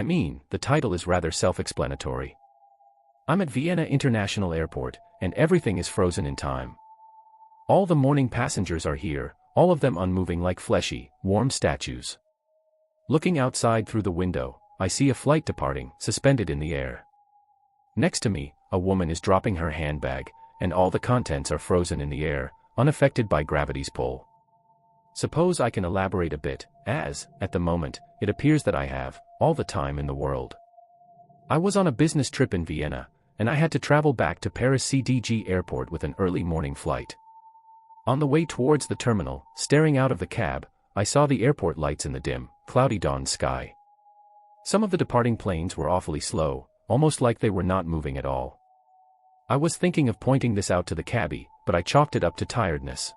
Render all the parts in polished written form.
I mean, the title is rather self-explanatory. I'm at Vienna International Airport, and everything is frozen in time. All the morning passengers are here, all of them unmoving like fleshy, warm statues. Looking outside through the window, I see a flight departing, suspended in the air. Next to me, a woman is dropping her handbag, and all the contents are frozen in the air, unaffected by gravity's pull. Suppose I can elaborate a bit, as, at the moment, it appears that I have all the time in the world. I was on a business trip in Vienna, and I had to travel back to Paris CDG airport with an early morning flight. On the way towards the terminal, staring out of the cab, I saw the airport lights in the dim, cloudy dawn sky. Some of the departing planes were awfully slow, almost like they were not moving at all. I was thinking of pointing this out to the cabbie, but I chalked it up to tiredness.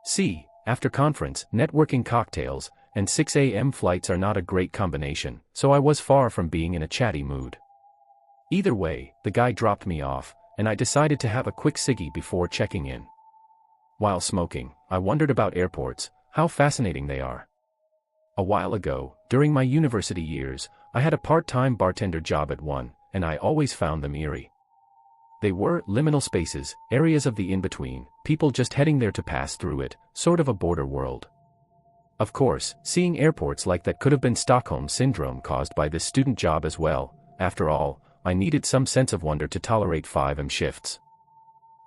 See, after conference, networking cocktails, and 6 a.m. flights are not a great combination, so I was far from being in a chatty mood. Either way, the guy dropped me off, and I decided to have a quick ciggy before checking in. While smoking, I wondered about airports, how fascinating they are. A while ago, during my university years, I had a part-time bartender job at one, and I always found them eerie. They were liminal spaces, areas of the in-between, people just heading there to pass through it, sort of a border world. Of course, seeing airports like that could have been Stockholm Syndrome caused by this student job as well. After all, I needed some sense of wonder to tolerate 5am shifts.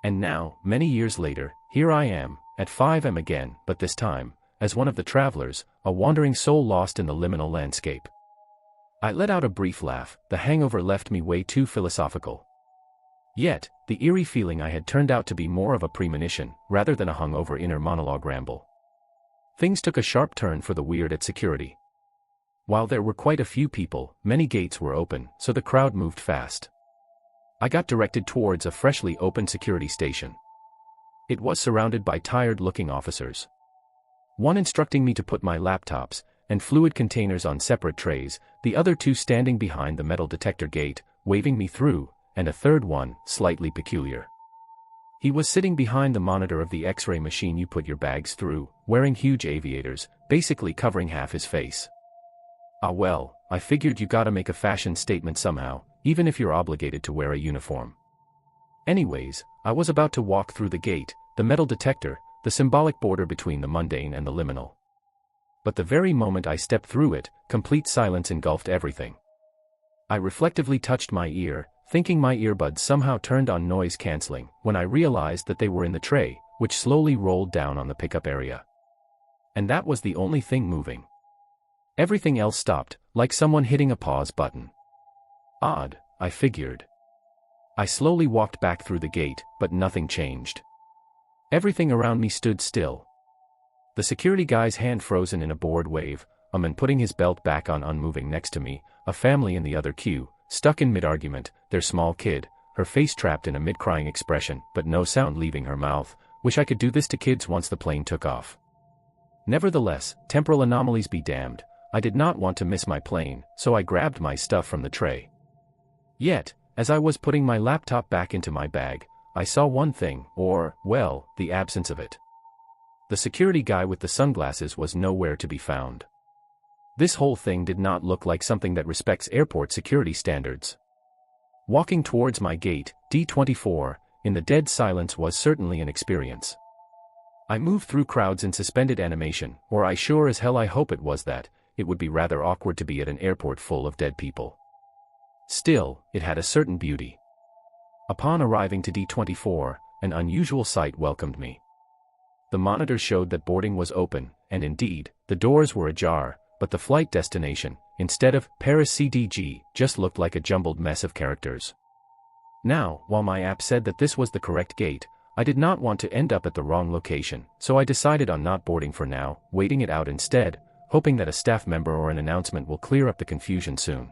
And now, many years later, here I am, at 5am again, but this time, as one of the travelers, a wandering soul lost in the liminal landscape. I let out a brief laugh. The hangover left me way too philosophical. Yet, the eerie feeling I had turned out to be more of a premonition, rather than a hungover inner monologue ramble. Things took a sharp turn for the weird at security. While there were quite a few people, many gates were open, so the crowd moved fast. I got directed towards a freshly opened security station. It was surrounded by tired-looking officers. One instructing me to put my laptops and fluid containers on separate trays, the other two standing behind the metal detector gate, waving me through, and a third one, slightly peculiar. He was sitting behind the monitor of the X-ray machine you put your bags through, wearing huge aviators, basically covering half his face. Ah well, I figured you gotta make a fashion statement somehow, even if you're obligated to wear a uniform. Anyways, I was about to walk through the gate, the metal detector, the symbolic border between the mundane and the liminal. But the very moment I stepped through it, complete silence engulfed everything. I reflectively touched my ear, thinking my earbuds somehow turned on noise cancelling, when I realized that they were in the tray, which slowly rolled down on the pickup area. And that was the only thing moving. Everything else stopped, like someone hitting a pause button. Odd, I figured. I slowly walked back through the gate, but nothing changed. Everything around me stood still. The security guy's hand frozen in a bored wave, a man putting his belt back on unmoving next to me, a family in the other queue, stuck in mid-argument, their small kid, her face trapped in a mid-crying expression, but no sound leaving her mouth. Wish I could do this to kids once the plane took off. Nevertheless, temporal anomalies be damned, I did not want to miss my plane, so I grabbed my stuff from the tray. Yet, as I was putting my laptop back into my bag, I saw one thing, or, well, the absence of it. The security guy with the sunglasses was nowhere to be found. This whole thing did not look like something that respects airport security standards. Walking towards my gate, D24, in the dead silence was certainly an experience. I moved through crowds in suspended animation, or I sure as hell I hope it was that. It would be rather awkward to be at an airport full of dead people. Still, it had a certain beauty. Upon arriving to D24, an unusual sight welcomed me. The monitor showed that boarding was open, and indeed, the doors were ajar, but the flight destination, instead of Paris CDG, just looked like a jumbled mess of characters. Now, while my app said that this was the correct gate, I did not want to end up at the wrong location, so I decided on not boarding for now, waiting it out instead, hoping that a staff member or an announcement will clear up the confusion soon.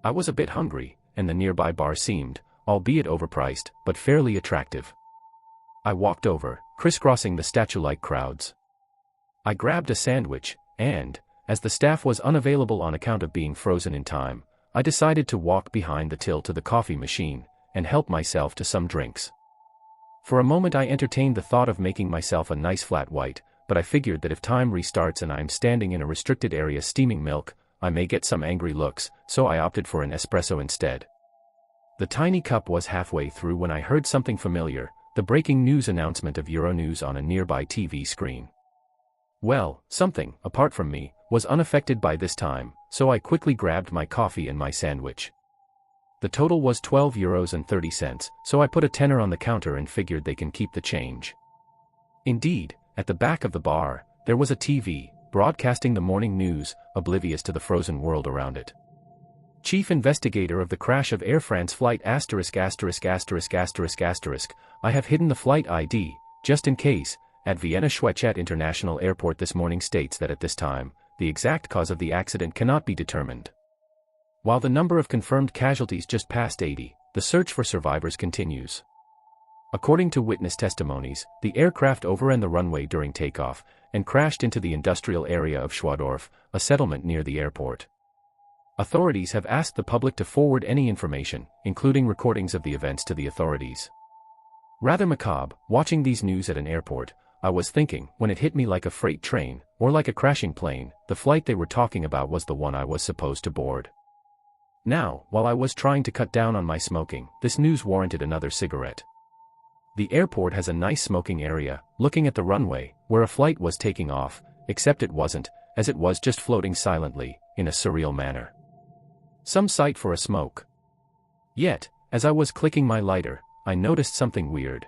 I was a bit hungry, and the nearby bar seemed, albeit overpriced, but fairly attractive. I walked over, crisscrossing the statue-like crowds. I grabbed a sandwich, and, as the staff was unavailable on account of being frozen in time, I decided to walk behind the till to the coffee machine, and help myself to some drinks. For a moment I entertained the thought of making myself a nice flat white, but I figured that if time restarts and I'm standing in a restricted area steaming milk, I may get some angry looks, so I opted for an espresso instead. The tiny cup was halfway through when I heard something familiar, the breaking news announcement of Euronews on a nearby TV screen. Well, something, apart from me, was unaffected by this time, so I quickly grabbed my coffee and my sandwich. The total was €12.30, so I put a tenner on the counter and figured they can keep the change. Indeed, at the back of the bar, there was a TV, broadcasting the morning news, oblivious to the frozen world around it. Chief investigator of the crash of Air France flight ************. I have hidden the flight ID, just in case, at Vienna Schwechat International Airport this morning states that at this time, the exact cause of the accident cannot be determined. While the number of confirmed casualties just passed 80, the search for survivors continues. According to witness testimonies, the aircraft overran the runway during takeoff and crashed into the industrial area of Schwadorf, a settlement near the airport. Authorities have asked the public to forward any information, including recordings of the events, to the authorities. Rather macabre, watching these news at an airport, I was thinking, when it hit me like a freight train, or like a crashing plane, the flight they were talking about was the one I was supposed to board. Now, while I was trying to cut down on my smoking, this news warranted another cigarette. The airport has a nice smoking area, looking at the runway, where a flight was taking off, except it wasn't, as it was just floating silently, in a surreal manner. Some sight for a smoke. Yet, as I was clicking my lighter, I noticed something weird.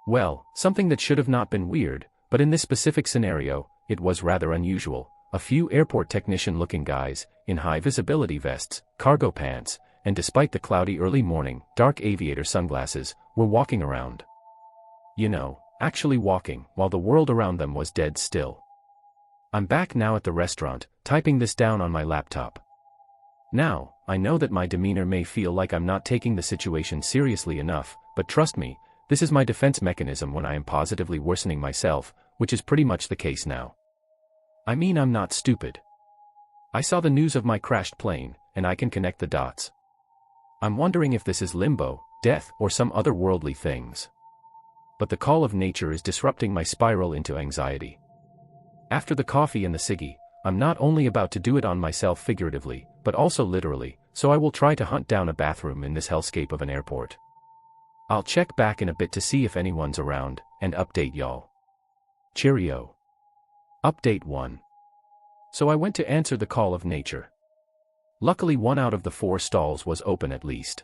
Well, something that should have not been weird, but in this specific scenario, it was rather unusual. A few airport technician-looking guys, in high-visibility vests, cargo pants, and despite the cloudy early morning, dark aviator sunglasses, were walking around. You know, actually walking, while the world around them was dead still. I'm back now at the restaurant, typing this down on my laptop. Now, I know that my demeanor may feel like I'm not taking the situation seriously enough, but trust me, this is my defense mechanism when I am positively worsening myself, which is pretty much the case now. I mean, I'm not stupid. I saw the news of my crashed plane, and I can connect the dots. I'm wondering if this is limbo, death, or some otherworldly things. But the call of nature is disrupting my spiral into anxiety. After the coffee and the ciggy, I'm not only about to do it on myself figuratively, but also literally, so I will try to hunt down a bathroom in this hellscape of an airport. I'll check back in a bit to see if anyone's around, and update y'all. Cheerio. Update 1. So I went to answer the call of nature. Luckily 1 out of the 4 stalls was open at least.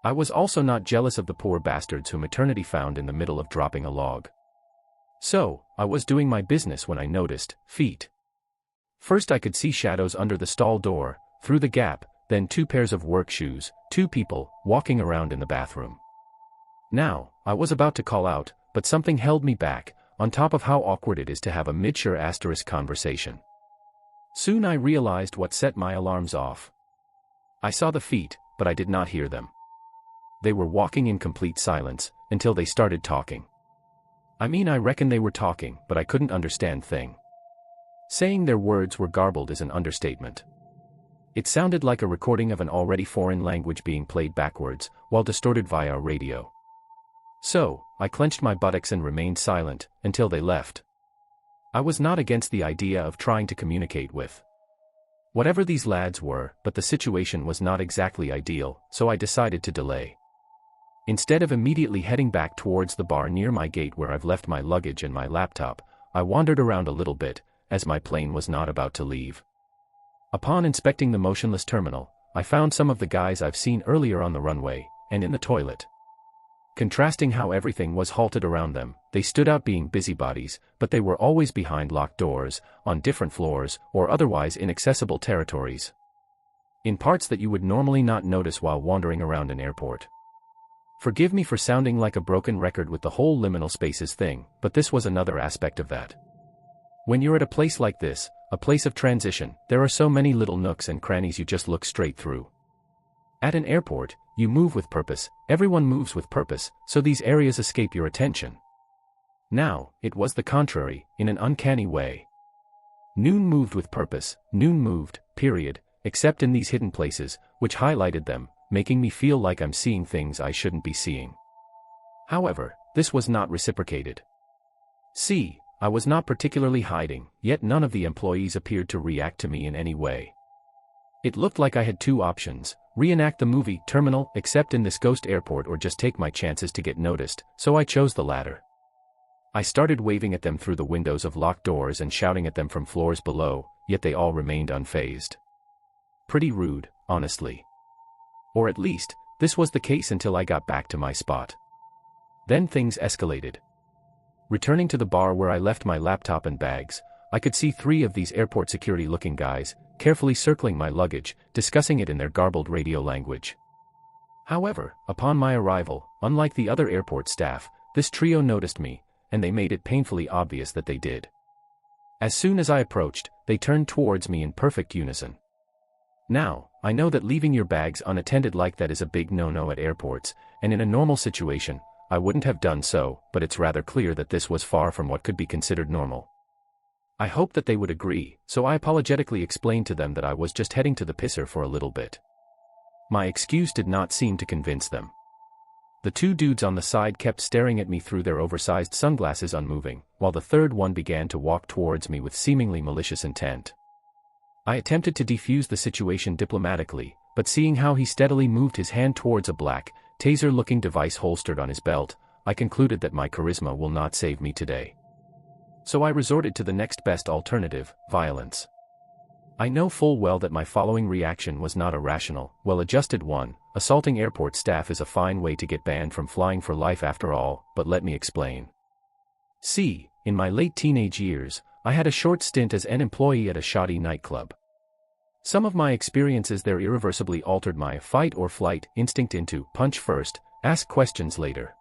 I was also not jealous of the poor bastards whom eternity found in the middle of dropping a log. So, I was doing my business when I noticed feet. First I could see shadows under the stall door, through the gap, then 2 pairs of work shoes, 2 people, walking around in the bathroom. Now, I was about to call out, but something held me back, on top of how awkward it is to have a mid-share asterisk conversation. Soon I realized what set my alarms off. I saw the feet, but I did not hear them. They were walking in complete silence, until they started talking. I mean, I reckon they were talking, but I couldn't understand thing. Saying their words were garbled is an understatement. It sounded like a recording of an already foreign language being played backwards, while distorted via radio. So, I clenched my buttocks and remained silent, until they left. I was not against the idea of trying to communicate with whatever these lads were, but the situation was not exactly ideal, so I decided to delay. Instead of immediately heading back towards the bar near my gate where I've left my luggage and my laptop, I wandered around a little bit, as my plane was not about to leave. Upon inspecting the motionless terminal, I found some of the guys I've seen earlier on the runway, and in the toilet. Contrasting how everything was halted around them, they stood out being busybodies, but they were always behind locked doors, on different floors, or otherwise inaccessible territories. In parts that you would normally not notice while wandering around an airport. Forgive me for sounding like a broken record with the whole liminal spaces thing, but this was another aspect of that. When you're at a place like this, a place of transition, there are so many little nooks and crannies you just look straight through. At an airport, you move with purpose, everyone moves with purpose, so these areas escape your attention. Now, it was the contrary, in an uncanny way. Noon moved with purpose, noon moved, period, except in these hidden places, which highlighted them, making me feel like I'm seeing things I shouldn't be seeing. However, this was not reciprocated. See, I was not particularly hiding, yet none of the employees appeared to react to me in any way. It looked like I had two options: reenact the movie Terminal, except in this ghost airport, or just take my chances to get noticed, so I chose the latter. I started waving at them through the windows of locked doors and shouting at them from floors below, yet they all remained unfazed. Pretty rude, honestly. Or at least, this was the case until I got back to my spot. Then things escalated. Returning to the bar where I left my laptop and bags, I could see 3 of these airport security-looking guys, carefully circling my luggage, discussing it in their garbled radio language. However, upon my arrival, unlike the other airport staff, this trio noticed me, and they made it painfully obvious that they did. As soon as I approached, they turned towards me in perfect unison. Now, I know that leaving your bags unattended like that is a big no-no at airports, and in a normal situation, I wouldn't have done so, but it's rather clear that this was far from what could be considered normal. I hoped that they would agree, so I apologetically explained to them that I was just heading to the pisser for a little bit. My excuse did not seem to convince them. The 2 dudes on the side kept staring at me through their oversized sunglasses unmoving, while the third one began to walk towards me with seemingly malicious intent. I attempted to defuse the situation diplomatically, but seeing how he steadily moved his hand towards a black, taser-looking device holstered on his belt, I concluded that my charisma will not save me today. So I resorted to the next best alternative: violence. I know full well that my following reaction was not a rational, well-adjusted one. Assaulting airport staff is a fine way to get banned from flying for life after all, but let me explain. See, in my late teenage years, I had a short stint as an employee at a shoddy nightclub. Some of my experiences there irreversibly altered my fight-or-flight instinct into punch first, ask questions later.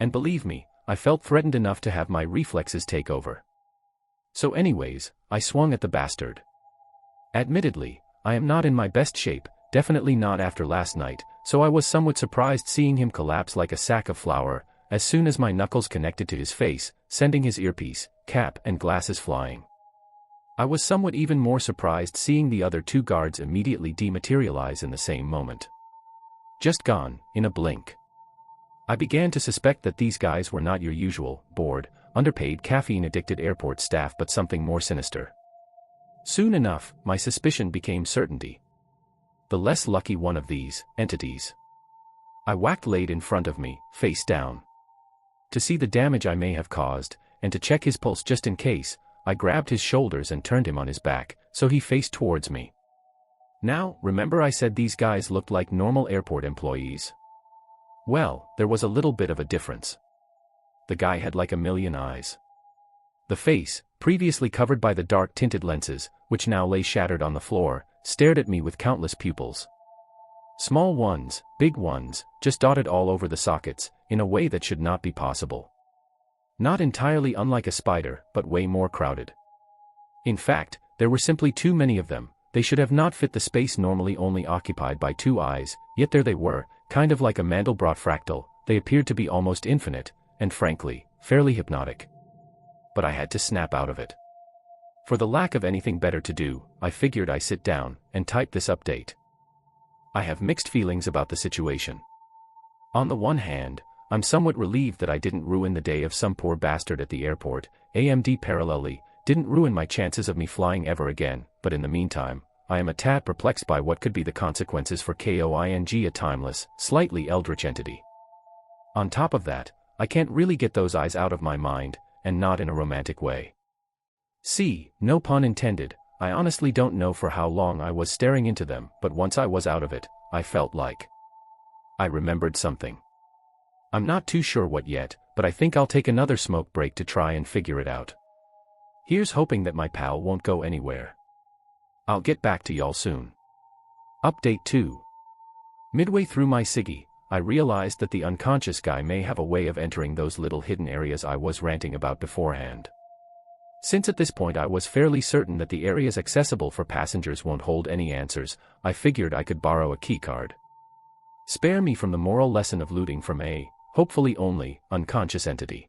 And believe me, I felt threatened enough to have my reflexes take over. So anyways, I swung at the bastard. Admittedly, I am not in my best shape, definitely not after last night, so I was somewhat surprised seeing him collapse like a sack of flour, as soon as my knuckles connected to his face, sending his earpiece, cap and glasses flying. I was somewhat even more surprised seeing the other 2 guards immediately dematerialize in the same moment. Just gone, in a blink. I began to suspect that these guys were not your usual, bored, underpaid caffeine-addicted airport staff but something more sinister. Soon enough, my suspicion became certainty. The less lucky one of these entities. I whacked Lade in front of me, face down. To see the damage I may have caused, and to check his pulse just in case, I grabbed his shoulders and turned him on his back, so he faced towards me. Now, remember I said these guys looked like normal airport employees? Well, there was a little bit of a difference. The guy had like a million eyes. The face, previously covered by the dark-tinted lenses, which now lay shattered on the floor, stared at me with countless pupils. Small ones, big ones, just dotted all over the sockets, in a way that should not be possible. Not entirely unlike a spider, but way more crowded. In fact, there were simply too many of them. They should have not fit the space normally only occupied by 2 eyes, yet there they were, kind of like a Mandelbrot fractal. They appeared to be almost infinite, and frankly, fairly hypnotic. But I had to snap out of it. For the lack of anything better to do, I figured I sit down and type this update. I have mixed feelings about the situation. On the one hand, I'm somewhat relieved that I didn't ruin the day of some poor bastard at the airport. AMD parallelly, didn't ruin my chances of me flying ever again, but in the meantime, I am a tad perplexed by what could be the consequences for KOING, a timeless, slightly eldritch entity. On top of that, I can't really get those eyes out of my mind, and not in a romantic way. See, no pun intended, I honestly don't know for how long I was staring into them, but once I was out of it, I felt like I remembered something. I'm not too sure what yet, but I think I'll take another smoke break to try and figure it out. Here's hoping that my pal won't go anywhere. I'll get back to y'all soon. Update 2. Midway through my ciggy, I realized that the unconscious guy may have a way of entering those little hidden areas I was ranting about beforehand. Since at this point I was fairly certain that the areas accessible for passengers won't hold any answers, I figured I could borrow a keycard. Spare me from the moral lesson of looting from a, hopefully only, unconscious entity.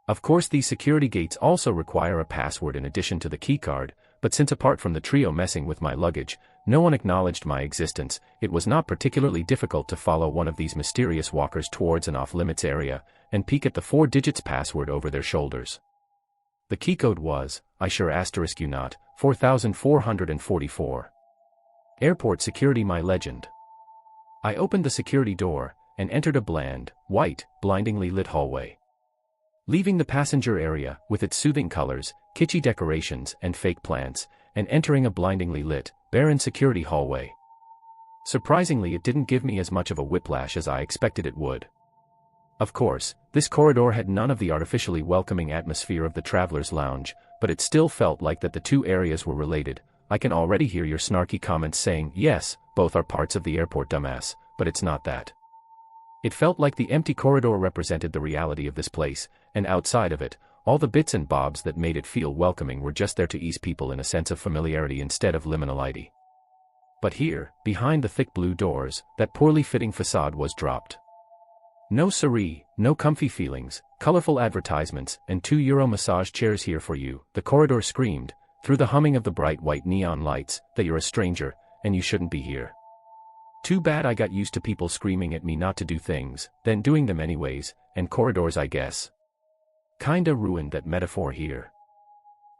Of course these security gates also require a password in addition to the keycard, but since apart from the trio messing with my luggage, no one acknowledged my existence, it was not particularly difficult to follow one of these mysterious walkers towards an off-limits area, and peek at the 4 digits password over their shoulders. The key code was, I sure asterisk you not, 4444. Airport security my legend. I opened the security door, and entered a bland, white, blindingly lit hallway. Leaving the passenger area, with its soothing colors, kitschy decorations, and fake plants, and entering a blindingly lit, barren security hallway. Surprisingly, it didn't give me as much of a whiplash as I expected it would. Of course, this corridor had none of the artificially welcoming atmosphere of the traveler's lounge, but it still felt like that the two areas were related. I can already hear your snarky comments saying, yes, both are parts of the airport, dumbass, but it's not that. It felt like the empty corridor represented the reality of this place, and outside of it, all the bits and bobs that made it feel welcoming were just there to ease people in a sense of familiarity instead of liminality. But here, behind the thick blue doors, that poorly fitting facade was dropped. No siree, no comfy feelings, colorful advertisements, and €2 massage chairs here for you, the corridor screamed, through the humming of the bright white neon lights, that you're a stranger, and you shouldn't be here. Too bad I got used to people screaming at me not to do things, then doing them anyways, and corridors I guess. Kinda ruined that metaphor here.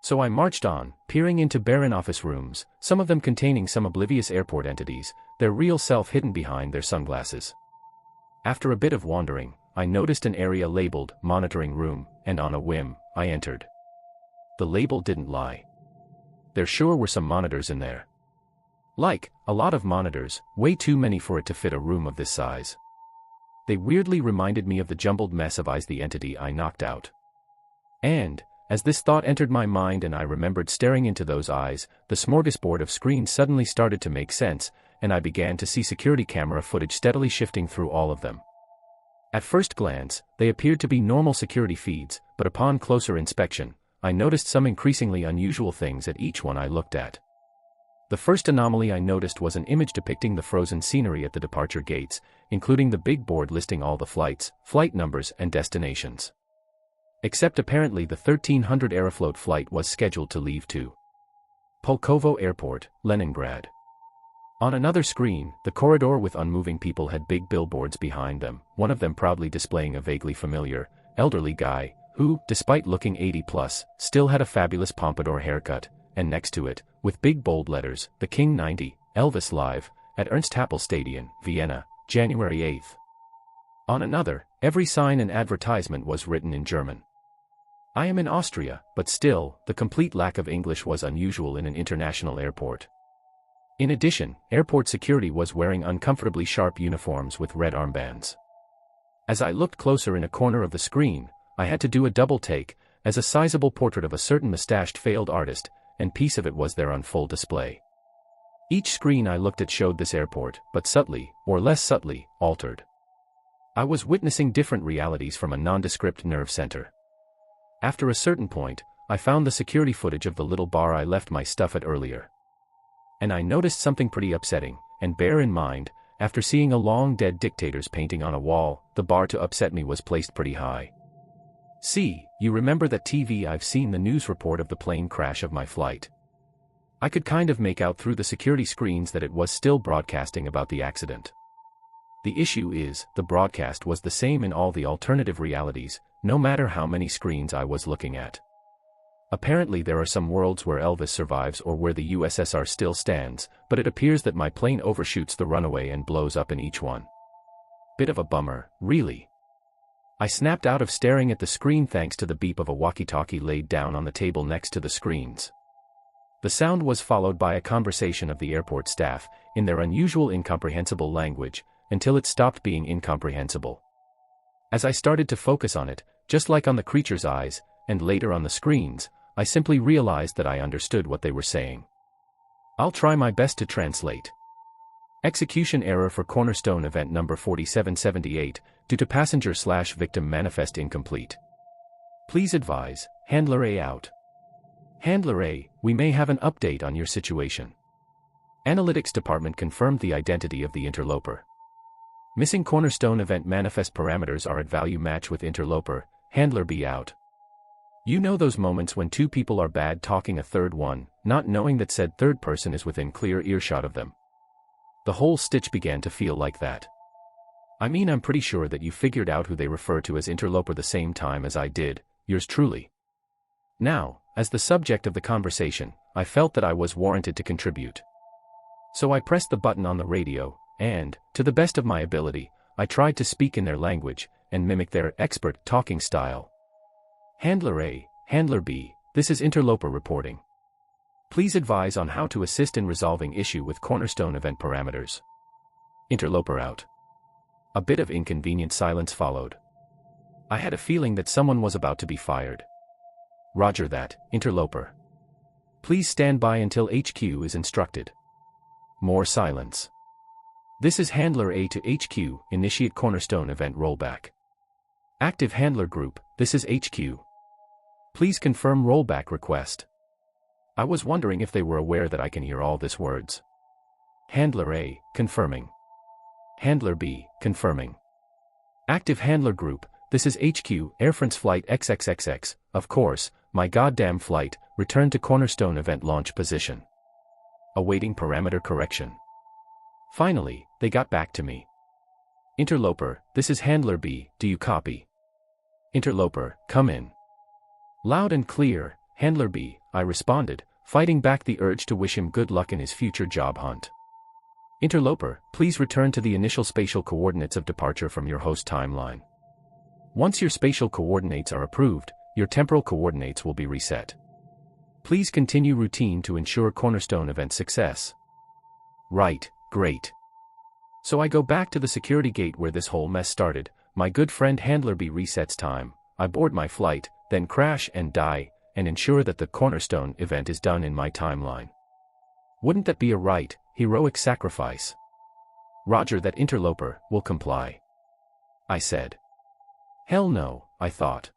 So I marched on, peering into barren office rooms, some of them containing some oblivious airport entities, their real self hidden behind their sunglasses. After a bit of wandering, I noticed an area labeled, monitoring room, and on a whim, I entered. The label didn't lie. There sure were some monitors in there. Like, a lot of monitors, way too many for it to fit a room of this size. They weirdly reminded me of the jumbled mess of eyes the entity I knocked out. And, as this thought entered my mind and I remembered staring into those eyes, the smorgasbord of screens suddenly started to make sense, and I began to see security camera footage steadily shifting through all of them. At first glance, they appeared to be normal security feeds, but upon closer inspection, I noticed some increasingly unusual things at each one I looked at. The first anomaly I noticed was an image depicting the frozen scenery at the departure gates, including the big board listing all the flights, flight numbers, and destinations. Except apparently the 1300 Aeroflot flight was scheduled to leave to Pulkovo Airport, Leningrad. On another screen, the corridor with unmoving people had big billboards behind them, one of them proudly displaying a vaguely familiar, elderly guy, who, despite looking 80+, still had a fabulous pompadour haircut, and next to it, with big bold letters, The King 90, Elvis Live, at Ernst Happel Stadion, Vienna, January 8th. On another, every sign and advertisement was written in German. I am in Austria, but still, the complete lack of English was unusual in an international airport. In addition, airport security was wearing uncomfortably sharp uniforms with red armbands. As I looked closer in a corner of the screen, I had to do a double take, as a sizable portrait of a certain mustached failed artist, and piece of it was there on full display. Each screen I looked at showed this airport, but subtly, or less subtly, altered. I was witnessing different realities from a nondescript nerve center. After a certain point, I found the security footage of the little bar I left my stuff at earlier. And I noticed something pretty upsetting, and bear in mind, after seeing a long dead dictator's painting on a wall, the bar to upset me was placed pretty high. See, you remember that TV? I've seen the news report of the plane crash of my flight. I could kind of make out through the security screens that it was still broadcasting about the accident. The issue is, the broadcast was the same in all the alternative realities, no matter how many screens I was looking at. Apparently there are some worlds where Elvis survives or where the USSR still stands, but it appears that my plane overshoots the runway and blows up in each one. Bit of a bummer, really. I snapped out of staring at the screen thanks to the beep of a walkie-talkie laid down on the table next to the screens. The sound was followed by a conversation of the airport staff, in their unusual incomprehensible language, until it stopped being incomprehensible. As I started to focus on it, just like on the creature's eyes, and later on the screens, I simply realized that I understood what they were saying. I'll try my best to translate. Execution error for Cornerstone event number 4778, due to passenger/victim manifest incomplete. Please advise, Handler A out. Handler A, we may have an update on your situation. Analytics department confirmed the identity of the interloper. Missing Cornerstone event manifest parameters are at value match with interloper, Handler B out. You know those moments when two people are bad talking a third one, not knowing that said third person is within clear earshot of them. The whole stitch began to feel like that. I mean, I'm pretty sure that you figured out who they refer to as interloper the same time as I did, yours truly. Now, as the subject of the conversation, I felt that I was warranted to contribute. So I pressed the button on the radio, and, to the best of my ability, I tried to speak in their language, and mimic their expert talking style. Handler A, Handler B, this is Interloper reporting. Please advise on how to assist in resolving issue with Cornerstone event parameters. Interloper out. A bit of inconvenient silence followed. I had a feeling that someone was about to be fired. Roger that, Interloper. Please stand by until HQ is instructed. More silence. This is Handler A to HQ, initiate Cornerstone event rollback. Active Handler Group, this is HQ. Please confirm rollback request. I was wondering if they were aware that I can hear all this words. Handler A, confirming. Handler B, confirming. Active Handler Group, this is HQ, Air France Flight XXXX, of course, my goddamn flight, return to Cornerstone event launch position. Awaiting parameter correction. Finally, they got back to me. Interloper, this is Handler B, do you copy? Interloper, come in. Loud and clear, Handler B, I responded, fighting back the urge to wish him good luck in his future job hunt. Interloper, please return to the initial spatial coordinates of departure from your host timeline. Once your spatial coordinates are approved, your temporal coordinates will be reset. Please continue routine to ensure Cornerstone event success. Right, great. So I go back to the security gate where this whole mess started, my good friend Handler B resets time, I board my flight, then crash and die, and ensure that the Cornerstone event is done in my timeline. Wouldn't that be a right, heroic sacrifice? Roger that, Interloper, will comply. I said. Hell no, I thought.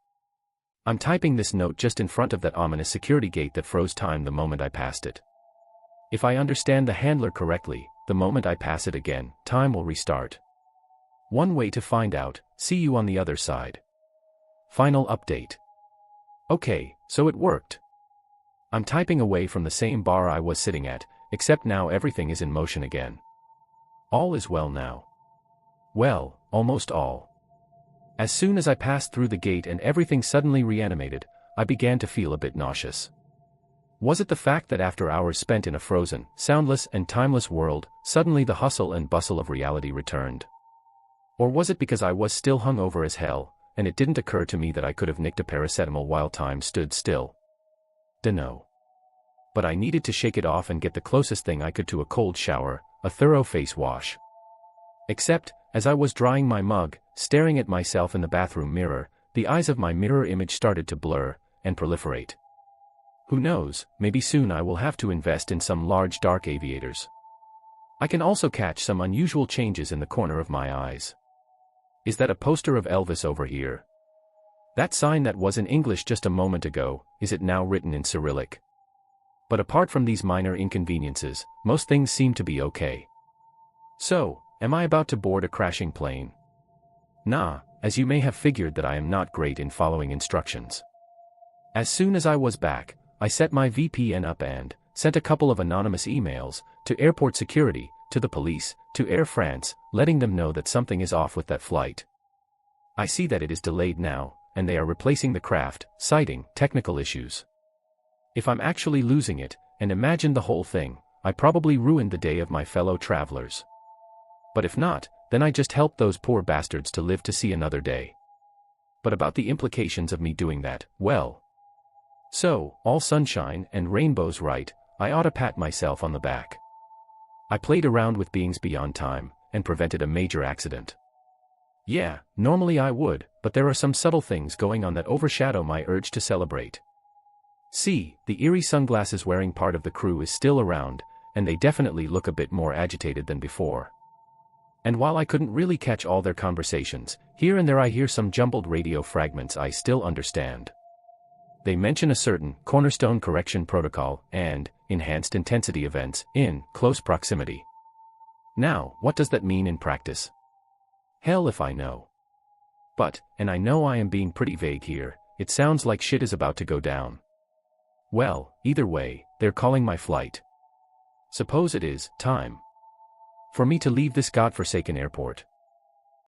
I'm typing this note just in front of that ominous security gate that froze time the moment I passed it. If I understand the handler correctly, the moment I pass it again, time will restart. One way to find out, see you on the other side. Final update. Okay, so it worked. I'm typing away from the same bar I was sitting at, except now everything is in motion again. All is well now. Well, almost all. As soon as I passed through the gate and everything suddenly reanimated, I began to feel a bit nauseous. Was it the fact that after hours spent in a frozen, soundless and timeless world, suddenly the hustle and bustle of reality returned? Or was it because I was still hungover as hell, and it didn't occur to me that I could have nicked a paracetamol while time stood still? Dunno. But I needed to shake it off and get the closest thing I could to a cold shower, a thorough face wash. Except, as I was drying my mug, staring at myself in the bathroom mirror, the eyes of my mirror image started to blur and proliferate. Who knows, maybe soon I will have to invest in some large dark aviators. I can also catch some unusual changes in the corner of my eyes. Is that a poster of Elvis over here? That sign that was in English just a moment ago, is it now written in Cyrillic? But apart from these minor inconveniences, most things seem to be okay. So, am I about to board a crashing plane? Nah, as you may have figured that I am not great in following instructions. As soon as I was back, I set my VPN up and sent a couple of anonymous emails to airport security, to the police, to Air France, letting them know that something is off with that flight. I see that it is delayed now, and they are replacing the craft, citing technical issues. If I'm actually losing it, and imagine the whole thing, I probably ruined the day of my fellow travelers. But if not, then I just helped those poor bastards to live to see another day. But about the implications of me doing that, well. So, all sunshine and rainbows, right? I ought to pat myself on the back. I played around with beings beyond time, and prevented a major accident. Yeah, normally I would, but there are some subtle things going on that overshadow my urge to celebrate. See, the eerie sunglasses wearing part of the crew is still around, and they definitely look a bit more agitated than before. And while I couldn't really catch all their conversations, here and there I hear some jumbled radio fragments I still understand. They mention a certain cornerstone correction protocol and enhanced intensity events in close proximity. Now, what does that mean in practice? Hell if I know. But, and I know I am being pretty vague here, it sounds like shit is about to go down. Well, either way, they're calling my flight. Suppose it is time for me to leave this godforsaken airport.